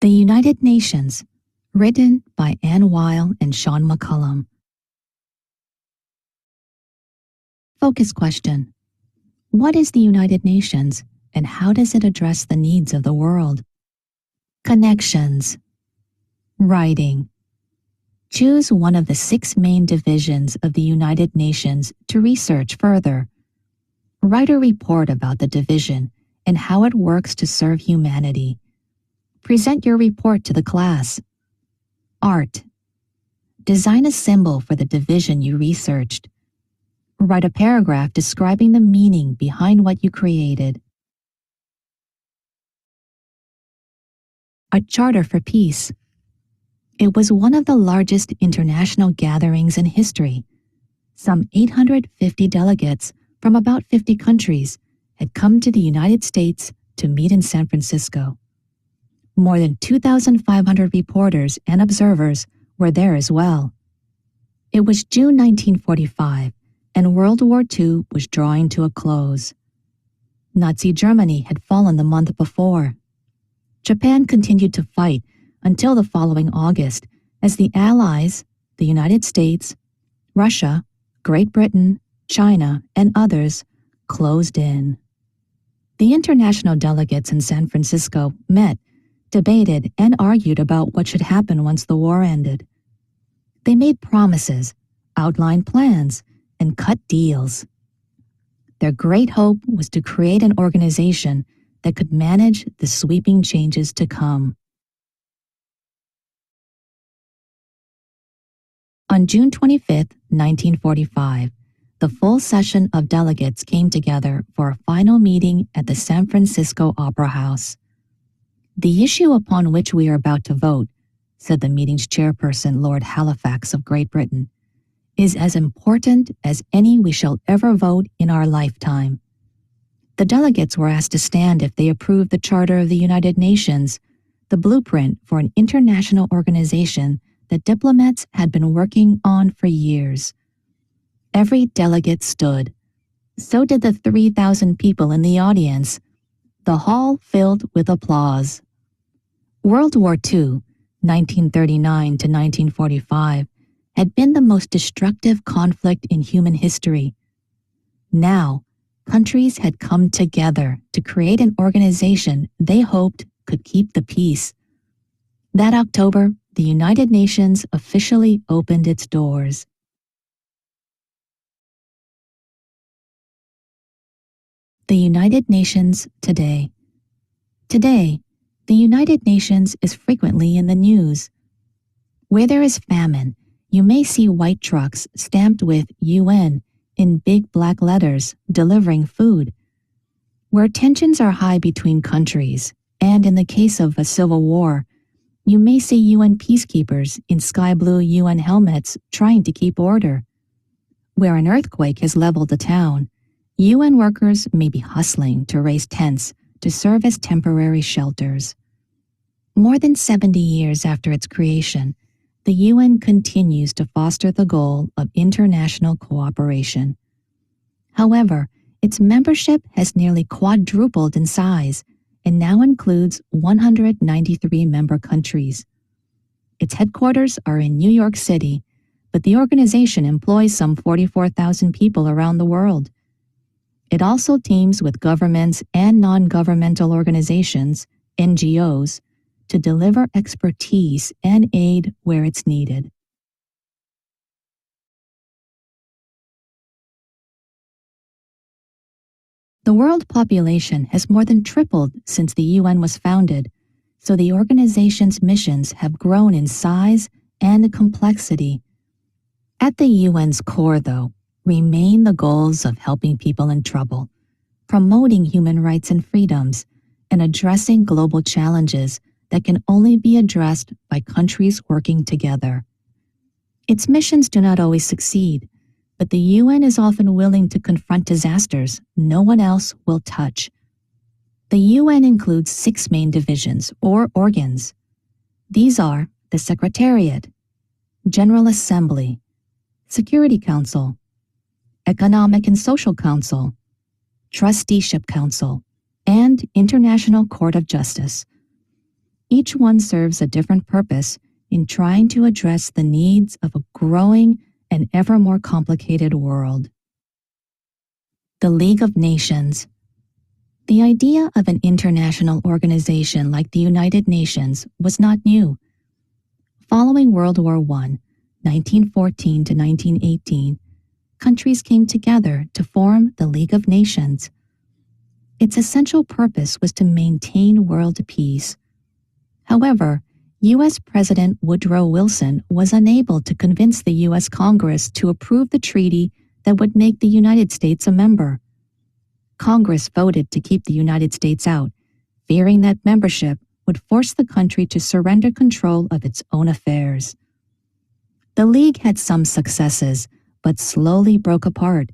The United Nations, written by Anne Weil and Sean McCullum. Focus question. What is the United Nations and how does it address the needs of the world? Connections. Writing. Choose one of the 6 main divisions of the United Nations to research further. Write a report about the division and how it works to serve humanity. Present your report to the class. Art. Design a symbol for the division you researched. Write a paragraph describing the meaning behind what you created. A Charter for Peace. It was one of the largest international gatherings in history. Some 850 delegates from about 50 countries had come to the United States to meet in San Francisco. More than 2,500 reporters and observers were there as well. It was June 1945, and World War II was drawing to a close. Nazi Germany had fallen the month before. Japan continued to fight until the following August, as the Allies, the United States, Russia, Great Britain, China, and others closed in. The international delegates in San Francisco met, debated, and argued about what should happen once the war ended. They made promises, outlined plans, and cut deals. Their great hope was to create an organization that could manage the sweeping changes to come. On June 25, 1945, the full session of delegates came together for a final meeting at the San Francisco Opera House. "The issue upon which we are about to vote," said the meeting's chairperson, Lord Halifax of Great Britain, "is as important as any we shall ever vote in our lifetime." The delegates were asked to stand if they approved the Charter of the United Nations, the blueprint for an international organization that diplomats had been working on for years. Every delegate stood. So did the 3,000 people in the audience. The hall filled with applause. World War II, 1939 to 1945, had been the most destructive conflict in human history. Now, countries had come together to create an organization they hoped could keep the peace. That October, the United Nations officially opened its doors. The United Nations today. Today, the United Nations is frequently in the news. Where there is famine, you may see white trucks stamped with UN in big black letters delivering food. Where tensions are high between countries, and in the case of a civil war, you may see UN peacekeepers in sky blue UN helmets trying to keep order. Where an earthquake has leveled a town, UN workers may be hustling to raise tents to serve as temporary shelters. More than 70 years after its creation, the UN continues to foster the goal of international cooperation. However, its membership has nearly quadrupled in size and now includes 193 member countries. Its headquarters are in New York City, but the organization employs some 44,000 people around the world. It also teams with governments and non-governmental organizations, NGOs, to deliver expertise and aid where it's needed. The world population has more than tripled since the UN was founded, so the organization's missions have grown in size and complexity. At the UN's core, though, remain the goals of helping people in trouble, promoting human rights and freedoms, and addressing global challenges that can only be addressed by countries working together. Its missions do not always succeed, but the UN is often willing to confront disasters no one else will touch. The UN includes 6 main divisions or organs. These are the Secretariat, General Assembly, Security Council, Economic and Social Council, Trusteeship Council, and International Court of Justice. Each one serves a different purpose in trying to address the needs of a growing and ever more complicated world. The League of Nations. The idea of an international organization like the United Nations was not new. Following World War I, 1914 to 1918, countries came together to form the League of Nations. Its essential purpose was to maintain world peace. However, U.S. President Woodrow Wilson was unable to convince the U.S. Congress to approve the treaty that would make the United States a member. Congress voted to keep the United States out, fearing that membership would force the country to surrender control of its own affairs. The League had some successes, but slowly broke apart.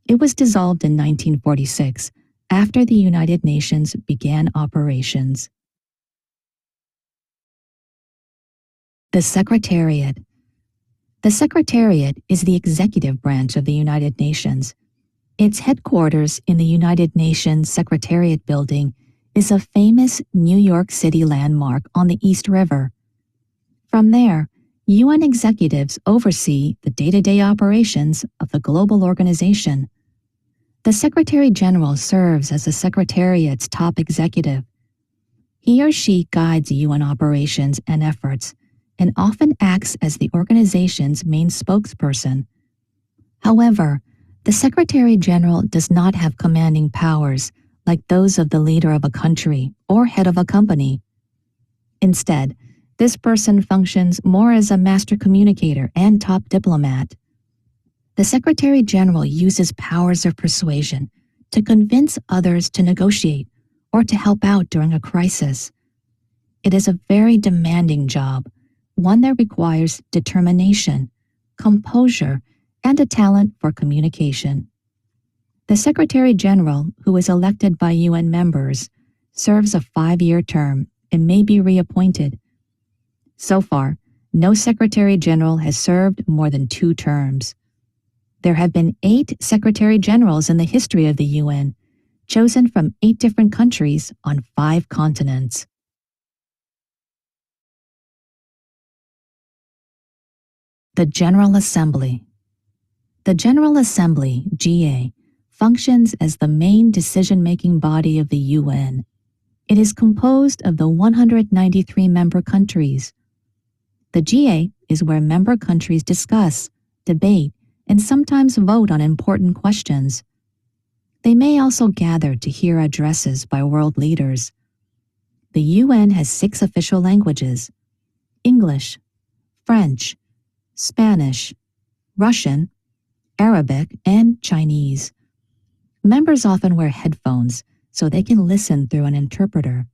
It was dissolved in 1946, after the United Nations began operations. The Secretariat. The Secretariat is the executive branch of the United Nations. Its headquarters in the United Nations Secretariat Building is a famous New York City landmark on the East River. From there, UN executives oversee the day-to-day operations of the global organization. The Secretary General serves as the Secretariat's top executive. He or she guides UN operations and efforts and often acts as the organization's main spokesperson. However, the Secretary General does not have commanding powers like those of the leader of a country or head of a company. Instead, this person functions more as a master communicator and top diplomat. The Secretary General uses powers of persuasion to convince others to negotiate or to help out during a crisis. It is a very demanding job, one that requires determination, composure, and a talent for communication. The Secretary General, who is elected by UN members, serves a 5-year term and may be reappointed. So far, no Secretary General has served more than 2 terms. There have been 8 Secretary Generals in the history of the UN, chosen from 8 different countries on 5 continents. The General Assembly. The General Assembly, GA, functions as the main decision-making body of the UN. It is composed of the 193 member countries. The GA is where member countries discuss, debate, and sometimes vote on important questions. They may also gather to hear addresses by world leaders. The UN has 6 official languages: English, French, Spanish, Russian, Arabic, and Chinese. Members often wear headphones so they can listen through an interpreter.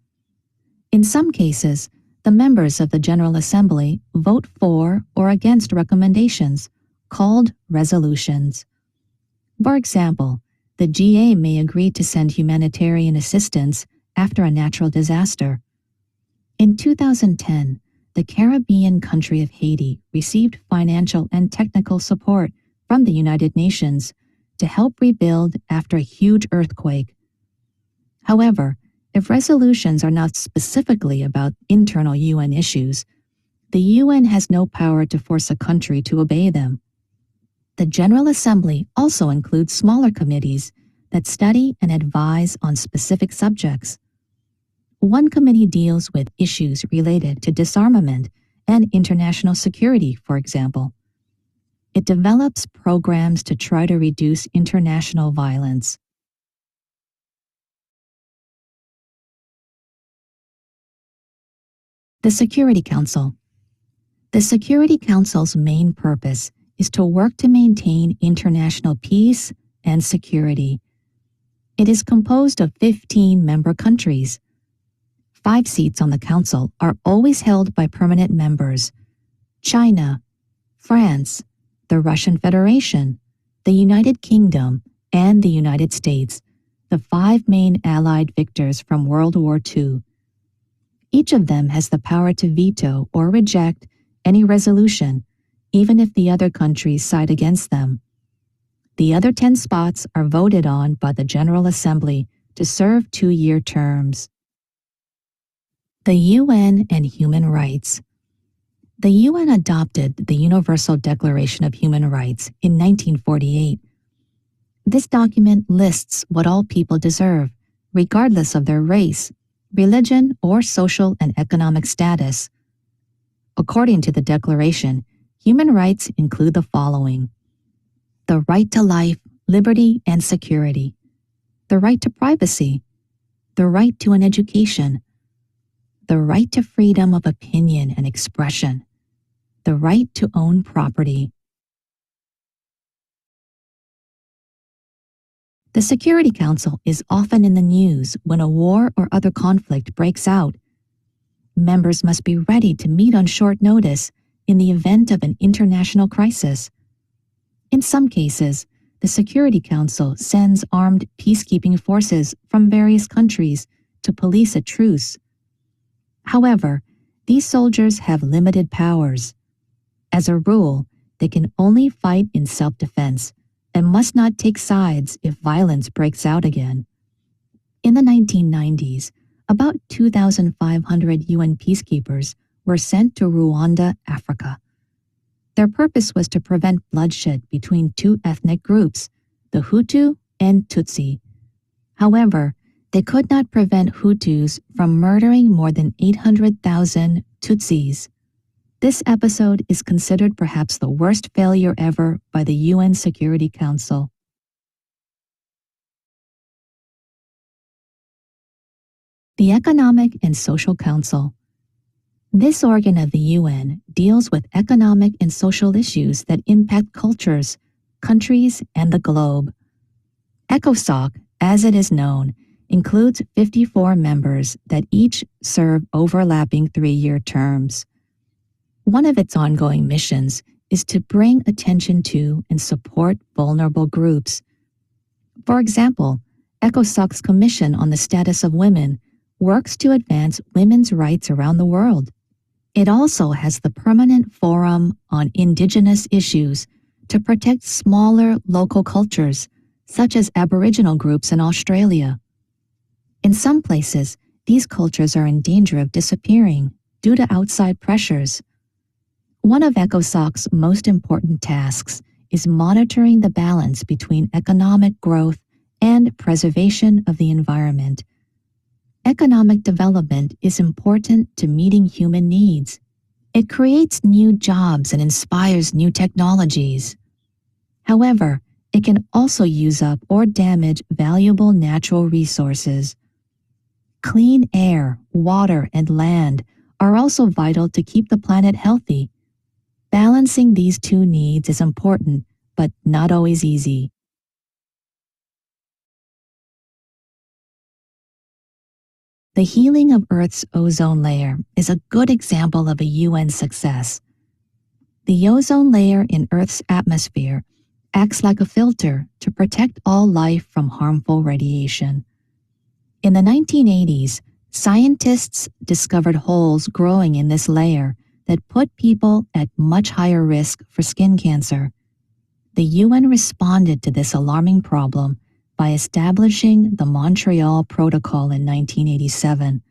In some cases, the members of the General Assembly vote for or against recommendations, called resolutions. For example, the GA may agree to send humanitarian assistance after a natural disaster. In 2010, the Caribbean country of Haiti received financial and technical support from the United Nations to help rebuild after a huge earthquake. However, if resolutions are not specifically about internal UN issues, the UN has no power to force a country to obey them. The General Assembly also includes smaller committees that study and advise on specific subjects. One committee deals with issues related to disarmament and international security, for example. It develops programs to try to reduce international violence. The Security Council. The Security Council's main purpose is to work to maintain international peace and security. It is composed of 15 member countries. 5 seats on the Council are always held by permanent members: China, France, the Russian Federation, the United Kingdom, and the United States, the 5 main Allied victors from World War II. Each of them has the power to veto or reject any resolution, even if the other countries side against them. The other 10 spots are voted on by the General Assembly to serve 2-year terms. The UN and human rights. The UN adopted the Universal Declaration of Human Rights in 1948. This document lists what all people deserve, regardless of their race, religion, or social and economic status. According to the Declaration, human rights include the following: the right to life, liberty, and security, the right to privacy, the right to an education, the right to freedom of opinion and expression, the right to own property. The Security Council is often in the news when a war or other conflict breaks out. Members must be ready to meet on short notice in the event of an international crisis. In some cases, the Security Council sends armed peacekeeping forces from various countries to police a truce. However, these soldiers have limited powers. As a rule, they can only fight in self-defense and must not take sides if violence breaks out again. In the 1990s, about 2,500 UN peacekeepers were sent to Rwanda, Africa. Their purpose was to prevent bloodshed between two ethnic groups, the Hutu and Tutsi. However, they could not prevent Hutus from murdering more than 800,000 Tutsis. This episode is considered perhaps the worst failure ever by the UN Security Council. The Economic and Social Council. This organ of the UN deals with economic and social issues that impact cultures, countries, and the globe. ECOSOC, as it is known, includes 54 members that each serve overlapping 3-year terms. One of its ongoing missions is to bring attention to and support vulnerable groups. For example, ECOSOC's Commission on the Status of Women works to advance women's rights around the world. It also has the Permanent Forum on Indigenous Issues to protect smaller local cultures, such as Aboriginal groups in Australia. In some places, these cultures are in danger of disappearing due to outside pressures. One of ECOSOC's most important tasks is monitoring the balance between economic growth and preservation of the environment. Economic development is important to meeting human needs. It creates new jobs and inspires new technologies. However, it can also use up or damage valuable natural resources. Clean air, water, and land are also vital to keep the planet healthy. Balancing these two needs is important, but not always easy. The healing of Earth's ozone layer is a good example of a UN success. The ozone layer in Earth's atmosphere acts like a filter to protect all life from harmful radiation. In the 1980s, scientists discovered holes growing in this layer that put people at much higher risk for skin cancer. The UN responded to this alarming problem by establishing the Montreal Protocol in 1987.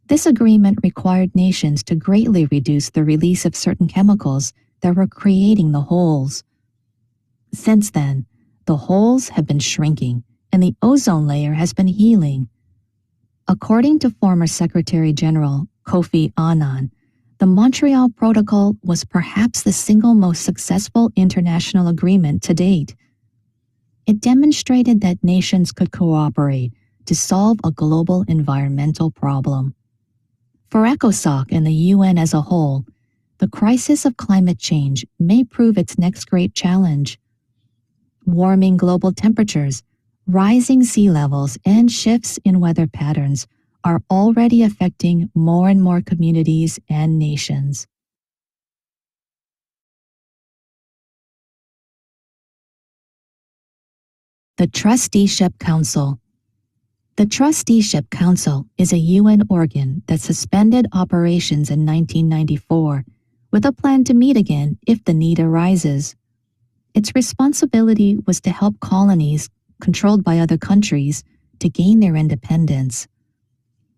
This agreement required nations to greatly reduce the release of certain chemicals that were creating the holes. Since then, the holes have been shrinking and the ozone layer has been healing. According to former Secretary General Kofi Annan, the Montreal Protocol was perhaps the single most successful international agreement to date. It demonstrated that nations could cooperate to solve a global environmental problem. For ECOSOC and the UN as a whole, the crisis of climate change may prove its next great challenge. Warming global temperatures, rising sea levels, and shifts in weather patterns are already affecting more and more communities and nations. The Trusteeship Council. The Trusteeship Council is a UN organ that suspended operations in 1994 with a plan to meet again if the need arises. Its responsibility was to help colonies controlled by other countries to gain their independence.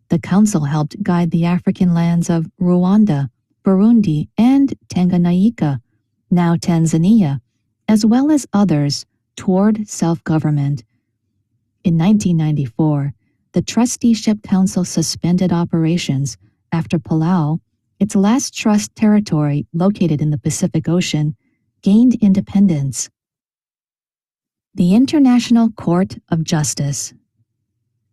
The council helped guide the African lands of Rwanda, Burundi, and Tanganyika, now Tanzania, as well as others, toward self-government. In 1994, the Trusteeship Council suspended operations after Palau, its last trust territory located in the Pacific Ocean, gained independence. The International Court of Justice.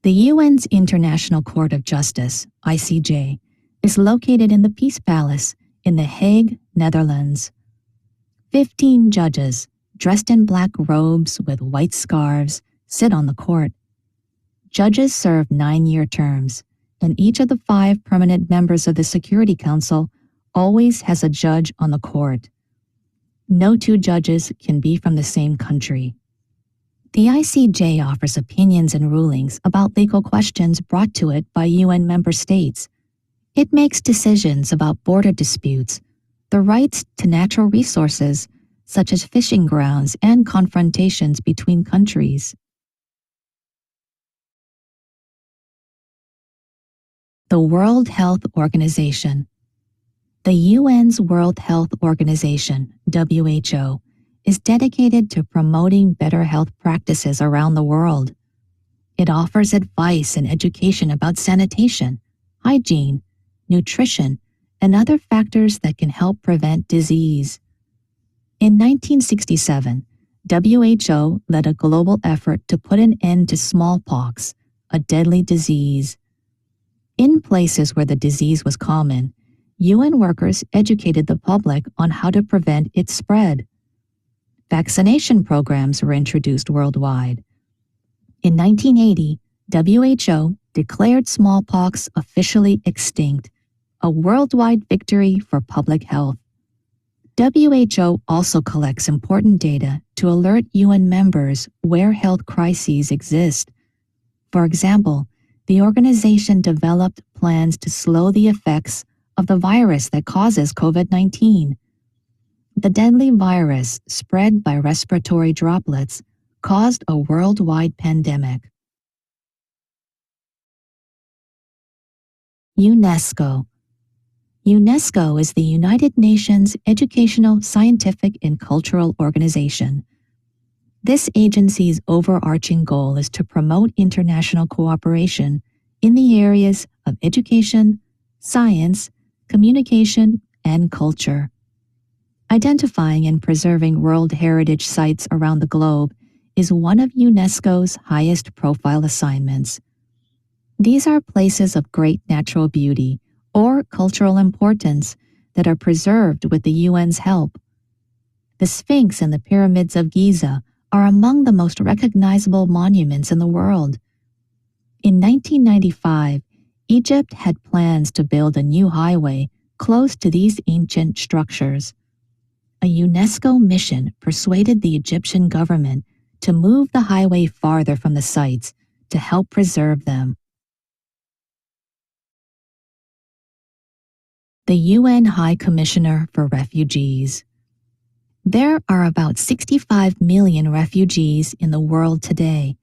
The UN's International Court of Justice, ICJ, is located in the Peace Palace in The Hague, Netherlands. 15 judges, dressed in black robes with white scarves, sit on the court. Judges serve 9-year terms, and each of the 5 permanent members of the Security Council always has a judge on the court. No 2 judges can be from the same country. The ICJ offers opinions and rulings about legal questions brought to it by UN member states. It makes decisions about border disputes, the rights to natural resources, such as fishing grounds and confrontations between countries. The World Health Organization. The UN's World Health Organization, WHO, is dedicated to promoting better health practices around the world. It offers advice and education about sanitation, hygiene, nutrition, and other factors that can help prevent disease. In 1967, WHO led a global effort to put an end to smallpox, a deadly disease. In places where the disease was common, UN workers educated the public on how to prevent its spread. Vaccination programs were introduced worldwide. In 1980, WHO declared smallpox officially extinct, a worldwide victory for public health. WHO also collects important data to alert UN members where health crises exist. For example, the organization developed plans to slow the effects of the virus that causes COVID-19. The deadly virus, spread by respiratory droplets, caused a worldwide pandemic. UNESCO. UNESCO is the United Nations educational, scientific, and cultural organization. This agency's overarching goal is to promote international cooperation in the areas of education, science, communication, and culture. Identifying and preserving World Heritage Sites around the globe is one of UNESCO's highest profile assignments. These are places of great natural beauty or cultural importance that are preserved with the UN's help. The Sphinx and the Pyramids of Giza are among the most recognizable monuments in the world. In 1995, Egypt had plans to build a new highway close to these ancient structures. A UNESCO mission persuaded the Egyptian government to move the highway farther from the sites to help preserve them. The UN High Commissioner for Refugees. There are about 65 million refugees in the world today.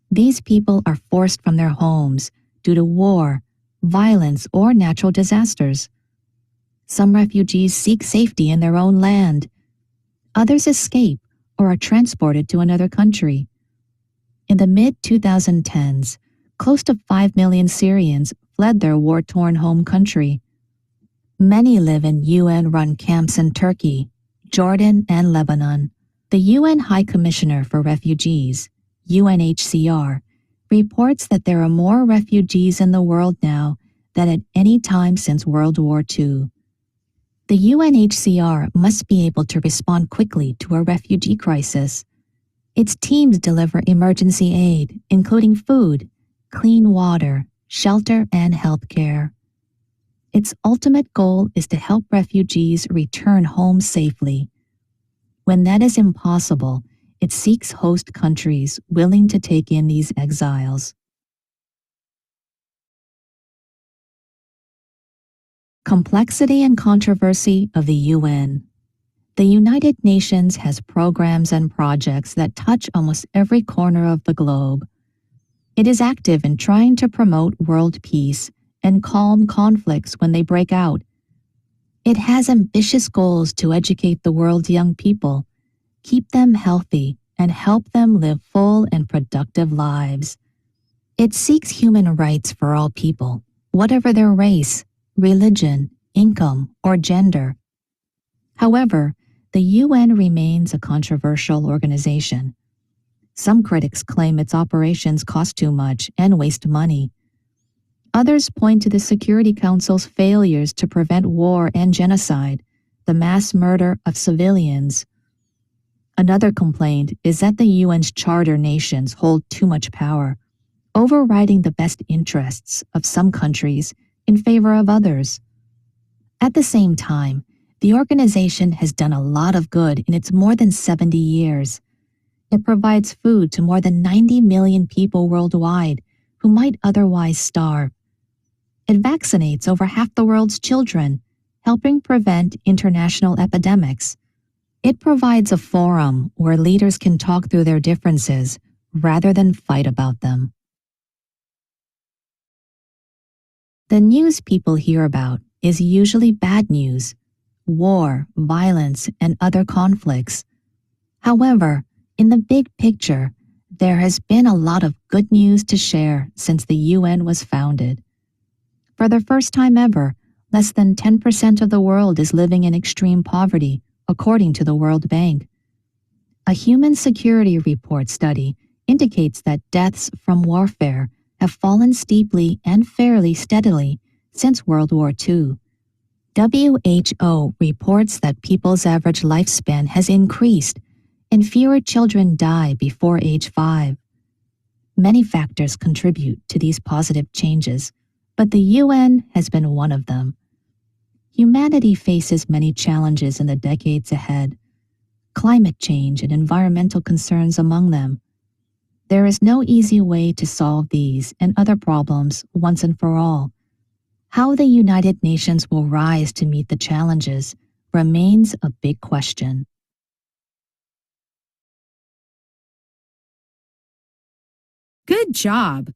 These people are forced from their homes due to war, violence, or natural disasters. Some refugees seek safety in their own land. Others escape or are transported to another country. In the mid-2010s, close to 5 million Syrians fled their war-torn home country. Many live in UN-run camps in Turkey, Jordan, and Lebanon. The UN High Commissioner for Refugees, UNHCR, reports that there are more refugees in the world now than at any time since World War II. The UNHCR must be able to respond quickly to a refugee crisis. Its teams deliver emergency aid, including food, clean water, shelter, and health care. Its ultimate goal is to help refugees return home safely. When that is impossible, it seeks host countries willing to take in these exiles. Complexity and controversy of the UN. The United Nations has programs and projects that touch almost every corner of the globe. It is active in trying to promote world peace and calm conflicts when they break out. It has ambitious goals to educate the world's young people, keep them healthy, and help them live full and productive lives. It seeks human rights for all people, whatever their race, religion, income, or gender. However, the UN remains a controversial organization. Some critics claim its operations cost too much and waste money. Others point to the Security Council's failures to prevent war and genocide, the mass murder of civilians. Another complaint is that the UN's charter nations hold too much power, overriding the best interests of some countries in favor of others. At the same time, the organization has done a lot of good in its more than 70 years. It provides food to more than 90 million people worldwide who might otherwise starve. It vaccinates over half the world's children, helping prevent international epidemics. It provides a forum where leaders can talk through their differences rather than fight about them. The news people hear about is usually bad news: war, violence, and other conflicts. However, in the big picture, there has been a lot of good news to share since the UN was founded. For the first time ever, less than 10% of the world is living in extreme poverty, according to the World Bank. A Human Security Report study indicates that deaths from warfare have fallen steeply and fairly steadily since World War II. WHO reports that people's average lifespan has increased and fewer children die before age 5. Many factors contribute to these positive changes, but the UN has been one of them. Humanity faces many challenges in the decades ahead, climate change and environmental concerns among them. There is no easy way to solve these and other problems once and for all. How the United Nations will rise to meet the challenges remains a big question. Good job!